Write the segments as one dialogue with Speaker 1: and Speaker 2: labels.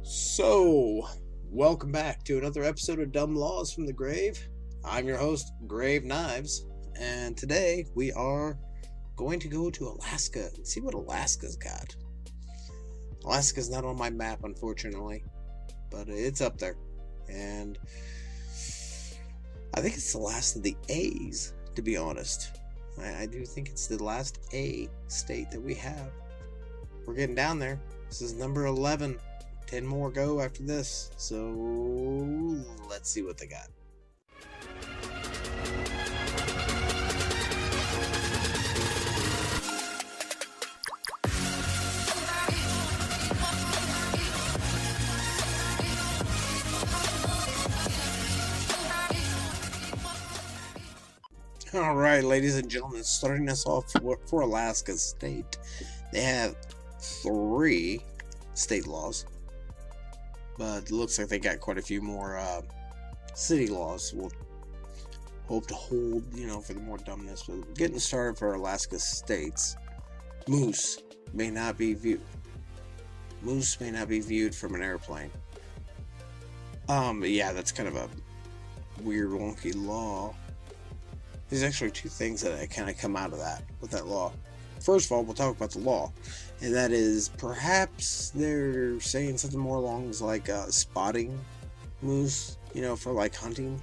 Speaker 1: So, welcome back to another episode of Dumb Laws from the Grave. I'm your host, Grave Knives, and today we are going to go to Alaska and see what Alaska's got. Alaska's not on my map, unfortunately, but it's up there. And I think it's the last of the A's, to be honest. I do think it's the last A state that we have. We're getting down there. This is number 11. 10 more go after this, so let's see what they got. All right, ladies and gentlemen, starting us off for Alaska state, they have 3 state laws. But it looks like they got quite a few more city laws. We'll hope to hold, for the more dumbness. But getting started for Alaska states, moose may not be viewed from an airplane. Yeah, that's kind of a weird, wonky law. There's actually 2 things that kind of come out of that with that law. First of all, we'll talk about the law, and that is perhaps they're saying something more along lines like spotting moose, for like hunting.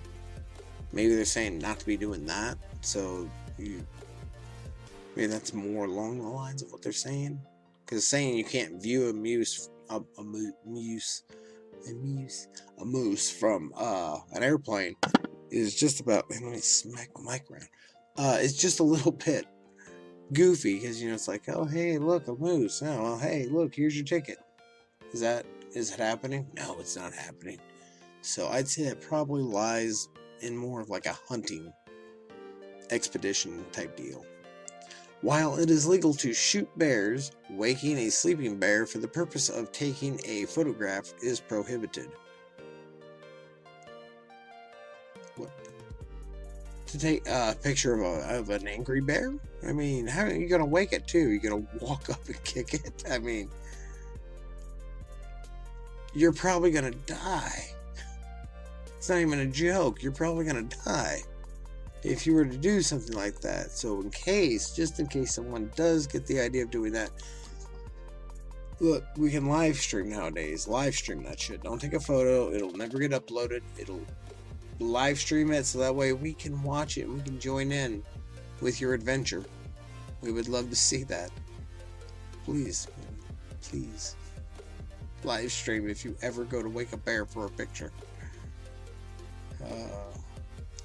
Speaker 1: Maybe they're saying not to be doing that, so maybe that's more along the lines of what they're saying. Because saying you can't view a moose from an airplane is just about. Man, let me smack the mic around. It's just a little bit goofy because it's like, oh hey, look, a moose. Oh well, hey, look, here's your ticket. Is it happening? No, it's not happening. So I'd say that probably lies in more of like a hunting expedition type deal. While it is legal to shoot bears, waking a sleeping bear for the purpose of taking a photograph is prohibited. What? To take a picture of an angry bear? I mean, how are you going to wake it too? You're going to walk up and kick it? I mean, you're probably going to die. It's not even a joke. You're probably going to die if you were to do something like that. So just in case someone does get the idea of doing that, look, we can live stream nowadays. Live stream that shit. Don't take a photo. It'll never get uploaded. It'll live stream it so that way we can watch it and we can join in with your adventure. We would love to see that. Please live stream if you ever go to wake a bear for a picture.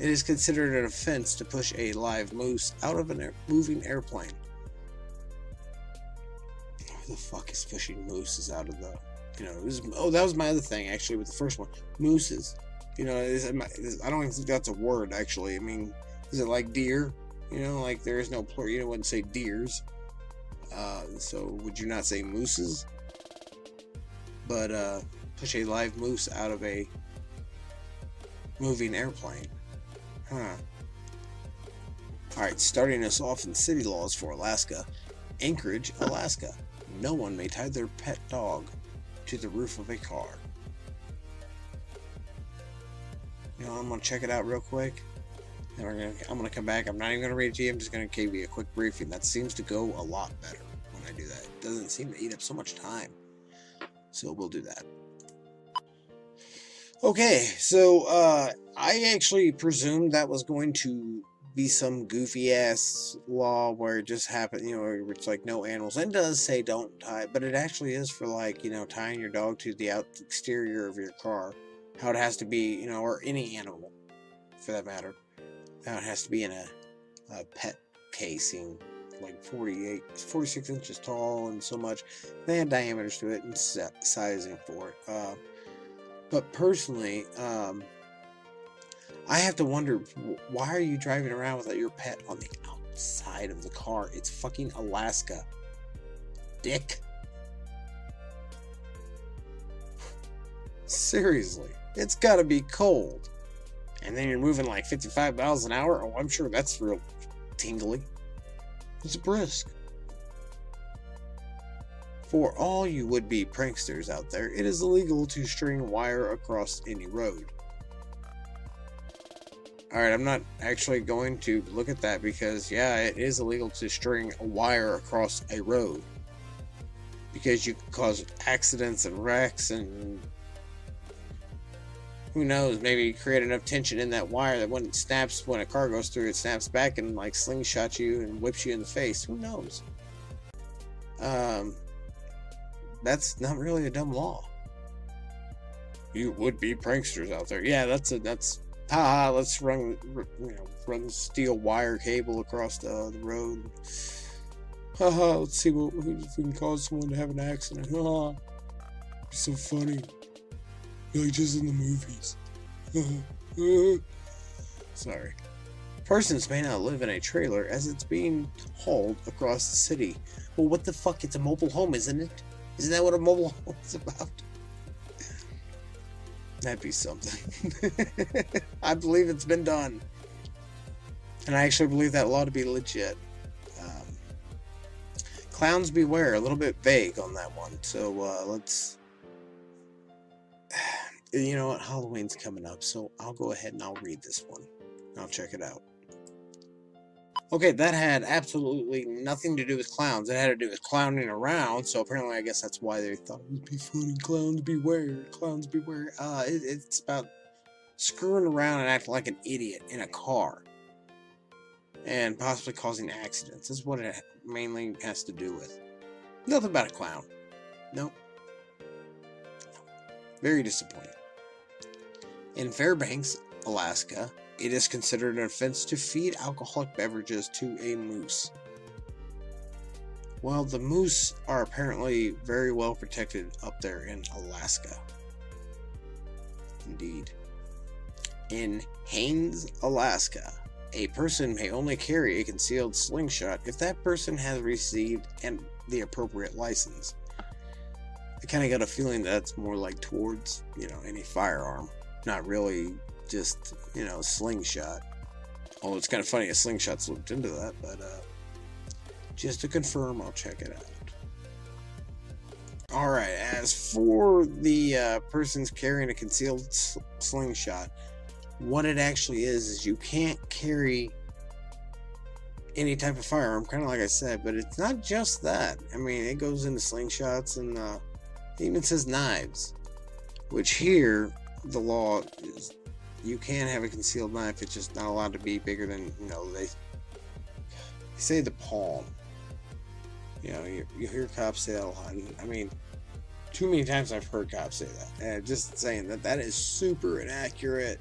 Speaker 1: It is considered an offense to push a live moose out of a moving airplane. Who the fuck is pushing mooses out of the that was my other thing actually with the first one. Mooses. I don't even think that's a word, actually. I mean, is it like deer? Like there is no plural. You wouldn't say deers. So would you not say mooses? But push a live moose out of a moving airplane. Huh. Alright, starting us off in city laws for Alaska. Anchorage, Alaska. No one may tie their pet dog to the roof of a car. I'm going to check it out real quick. And I'm going to come back. I'm not even going to read it to you. I'm just going to give you a quick briefing. That seems to go a lot better when I do that. It doesn't seem to eat up so much time. So we'll do that. Okay, so I actually presumed that was going to be some goofy ass law where it just happened, where it's like no animals. And it does say don't tie, but it actually is for like, tying your dog to the exterior of your car. How it has to be, or any animal, for that matter. How it has to be in a pet casing, like 46 inches tall and so much. They had diameters to it and sizing for it. But personally, I have to wonder, why are you driving around without your pet on the outside of the car? It's fucking Alaska. Dick. Seriously. It's gotta be cold. And then you're moving like 55 miles an hour? Oh, I'm sure that's real tingly. It's brisk. For all you would-be pranksters out there, it is illegal to string wire across any road. Alright, I'm not actually going to look at that because, yeah, it is illegal to string a wire across a road. Because you can cause accidents and wrecks and who knows, maybe create enough tension in that wire that when it snaps, when a car goes through, it snaps back and like slingshots you and whips you in the face. Who knows? That's not really a dumb law. You would-be pranksters out there. Yeah, let's run steel wire cable across the road. Let's see if we can cause someone to have an accident. It's so funny. Like just in the movies. Sorry. Persons may not live in a trailer as it's being hauled across the city. Well, what the fuck? It's a mobile home, isn't it? Isn't that what a mobile home is about? That'd be something. I believe it's been done. And I actually believe that law to be legit. Clowns beware. A little bit vague on that one. So let's... You know what? Halloween's coming up. So I'll go ahead and I'll read this one. I'll check it out. Okay, that had absolutely nothing to do with clowns. It had to do with clowning around. So apparently I guess that's why they thought it would be funny. Clowns beware. Clowns beware. It's about screwing around and acting like an idiot in a car. And possibly causing accidents. That's what it mainly has to do with. Nothing about a clown. Nope. Very disappointing. In Fairbanks, Alaska, it is considered an offense to feed alcoholic beverages to a moose. Well, the moose are apparently very well protected up there in Alaska. Indeed. In Haines, Alaska, a person may only carry a concealed slingshot if that person has received the appropriate license. I kind of got a feeling that's more like towards, any firearm. Not really just, slingshot. Although it's kind of funny a slingshot's looped into that, but just to confirm, I'll check it out. Alright, as for the persons carrying a concealed slingshot, what it actually is you can't carry any type of firearm, kind of like I said, but it's not just that. I mean, it goes into slingshots and it even says knives, which here the law is you can have a concealed knife. It's just not allowed to be bigger than, they say the palm. You hear cops say that a lot. I mean, too many times I've heard cops say that. And just saying that is super inaccurate.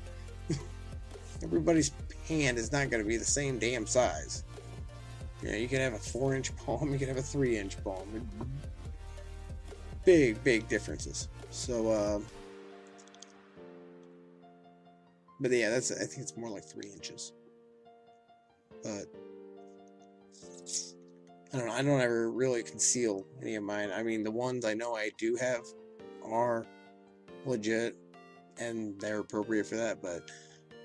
Speaker 1: Everybody's hand is not going to be the same damn size. You can have a 4-inch palm, you can have a 3-inch palm. Big differences. So, but yeah, I think it's more like 3 inches. But I don't know. I don't ever really conceal any of mine. I mean, the ones I know I do have are legit, and they're appropriate for that. But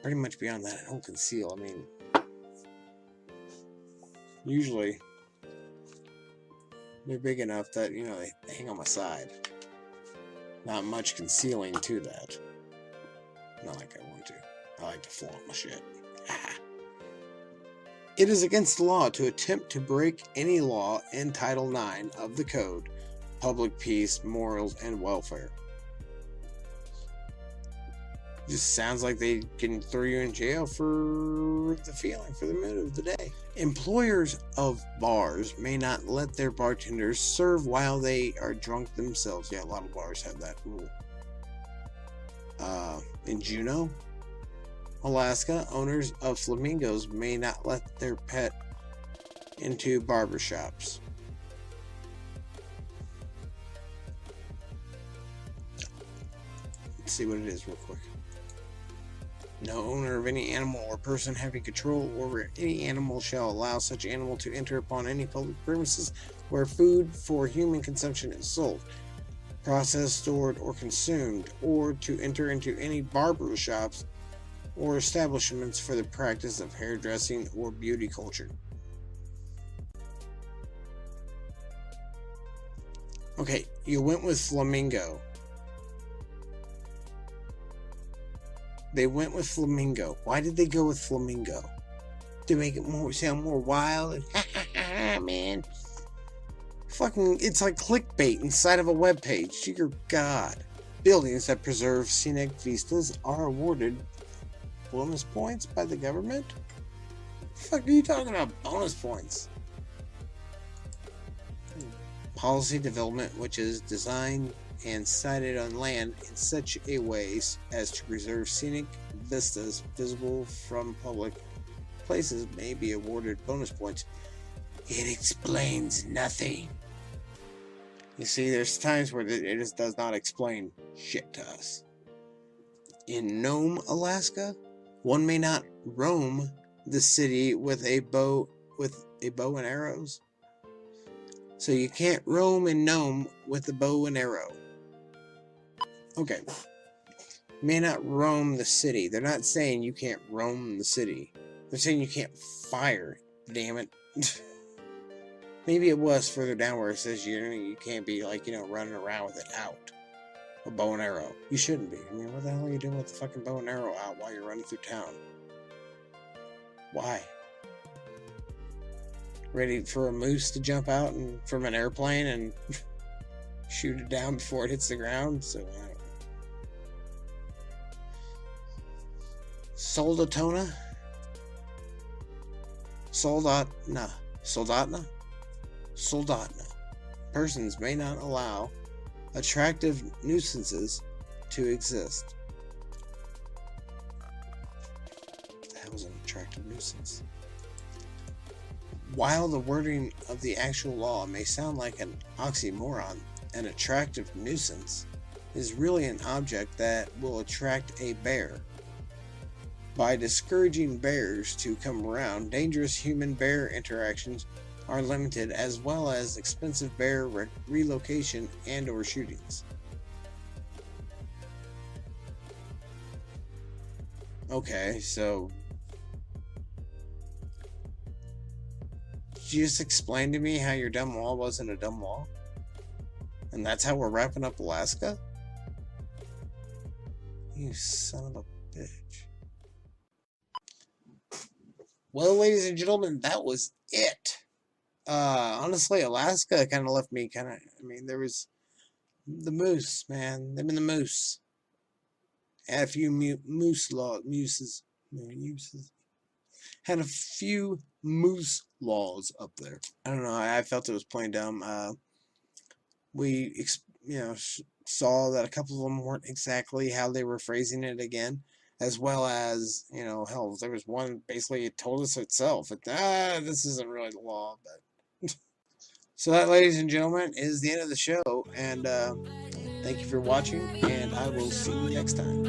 Speaker 1: pretty much beyond that, I don't conceal. I mean, usually they're big enough that they hang on my side. Not much concealing to that. Not like I want to. I like to flaunt my shit. It is against the law to attempt to break any law in Title IX of the Code, Public Peace, Morals, and Welfare. Just sounds like they can throw you in jail for the mood of the day. Employers of bars may not let their bartenders serve while they are drunk themselves. Yeah, a lot of bars have that rule. In Juneau, Alaska, owners of flamingos may not let their pet into barbershops. Let's see what it is real quick. No owner of any animal or person having control over any animal shall allow such animal to enter upon any public premises where food for human consumption is sold, processed, stored, or consumed, or to enter into any barber shops or establishments for the practice of hairdressing or beauty culture. Okay, you went with flamingo. They went with flamingo. Why did they go with flamingo? To make it sound more wild and man. Fucking, it's like clickbait inside of a web page. Dear God. Buildings that preserve scenic vistas are awarded bonus points by the government? What the fuck are you talking about? Bonus points? Policy development, which is designed and sited on land in such a way as to preserve scenic vistas visible from public places, may be awarded bonus points. It explains nothing. You see, there's times where it just does not explain shit to us. In Nome, Alaska, one may not roam the city with a bow and arrows. So you can't roam in Nome with a bow and arrow. Okay. May not roam the city. They're not saying you can't roam the city. They're saying you can't fire. Damn it. Maybe it was further down where it says you can't be like, running around with it out. A bow and arrow. You shouldn't be. I mean, what the hell are you doing with the fucking bow and arrow out while you're running through town? Why? Ready for a moose to jump out from an airplane and shoot it down before it hits the ground? So, Soldatona? Soldatna. Persons may not allow attractive nuisances to exist. That was an attractive nuisance. While the wording of the actual law may sound like an oxymoron, an attractive nuisance is really an object that will attract a bear. By discouraging bears to come around, dangerous human-bear interactions are limited, as well as expensive bear relocation and/or shootings. Okay, so did you just explain to me how your dumb law wasn't a dumb law? And that's how we're wrapping up Alaska? You son of a bitch. Well, ladies and gentlemen, that was it. Honestly, Alaska kind of left me there was the moose, man. Them and the moose. Had a few mooses. Had a few moose laws up there. I don't know. I felt it was plain dumb. We, saw that a couple of them weren't exactly how they were phrasing it again. As well as, hell, there was one basically it told us itself. This isn't really the law, but so that, ladies and gentlemen, is the end of the show. And thank you for watching, and I will see you next time.